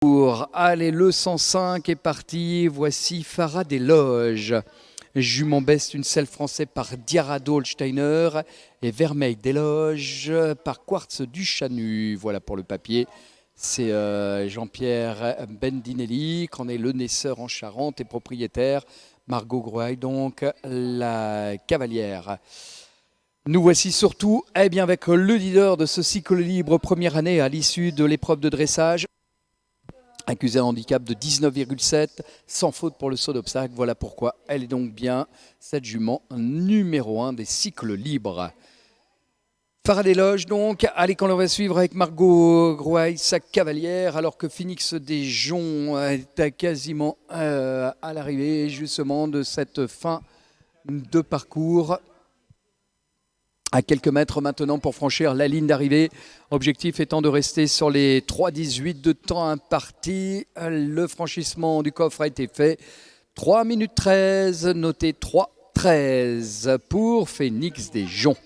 Allez, le 105 est parti. Voici Farah des Loges. Jument Best, une selle français par Diarado Holsteiner et Vermeil des Loges par Quartz du Chanu. Voilà pour le papier. C'est Jean-Pierre Bendinelli, qu'en est le naisseur en Charente et propriétaire. Margot Groaille, donc la cavalière. Nous voici surtout avec le leader de ce cycle libre première année à l'issue de l'épreuve de dressage. Accusée d'un handicap de 19,7, sans faute pour le saut d'obstacle. Voilà pourquoi elle est donc bien cette jument numéro 1 des cycles libres. Farah des Loges donc, allez qu'on va suivre avec Margot Groaille, sa cavalière, alors que Phoenix des Joncs est quasiment à l'arrivée justement de cette fin de parcours. À quelques mètres maintenant pour franchir la ligne d'arrivée. Objectif étant de rester sur les 3,18 de temps imparti. Le franchissement du coffre a été fait. 3 minutes 13, noté 3,13 pour Phoenix des Joncs.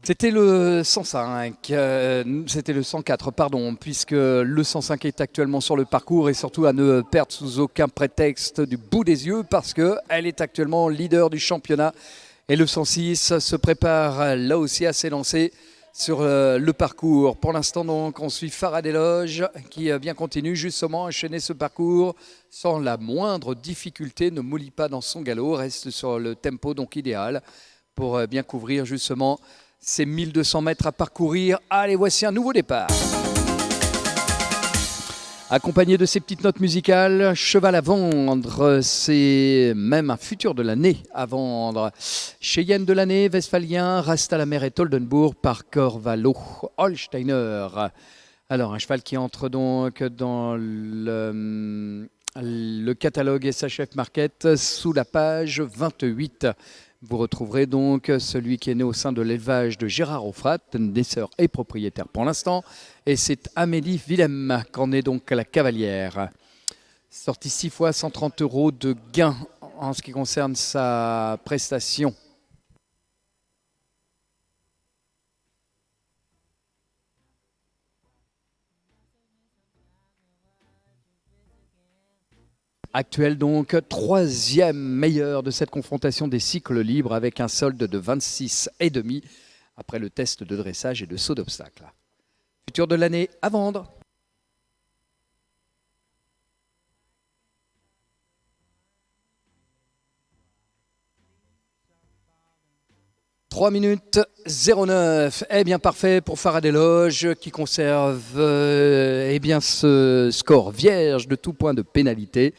C'était le 105, c'était le 104, pardon, puisque le 105 est actuellement sur le parcours et surtout à ne perdre sous aucun prétexte du bout des yeux parce qu'elle est actuellement leader du championnat et le 106 se prépare là aussi à s'élancer sur le parcours. Pour l'instant donc on suit Farah des Loges qui bien continue justement à enchaîner ce parcours sans la moindre difficulté, ne mollit pas dans son galop, reste sur le tempo donc idéal pour bien couvrir justement ces 1200 mètres à parcourir. Allez, voici un nouveau départ. Accompagné de ces petites notes musicales, cheval à vendre, c'est même un futur de l'année à vendre. Cheyenne de l'année, Westphalien, Rasta la mer et Oldenburg par Corvallo, Holsteiner. Alors, un cheval qui entre donc dans le catalogue SHF Market sous la page 28. Vous retrouverez donc celui qui est né au sein de l'élevage de Gérard Offrat, naisseur et propriétaire pour l'instant. Et c'est Amélie Willem qu'en est donc la cavalière. Sortie 6 fois 130 € de gain en ce qui concerne sa prestation. Actuel donc, troisième meilleur de cette confrontation des cycles libres avec un solde de 26,5 après le test de dressage et de saut d'obstacle. Futur de l'année à vendre. Trois minutes 09, bien parfait pour Farah des Loges qui conserve ce score vierge de tout point de pénalité.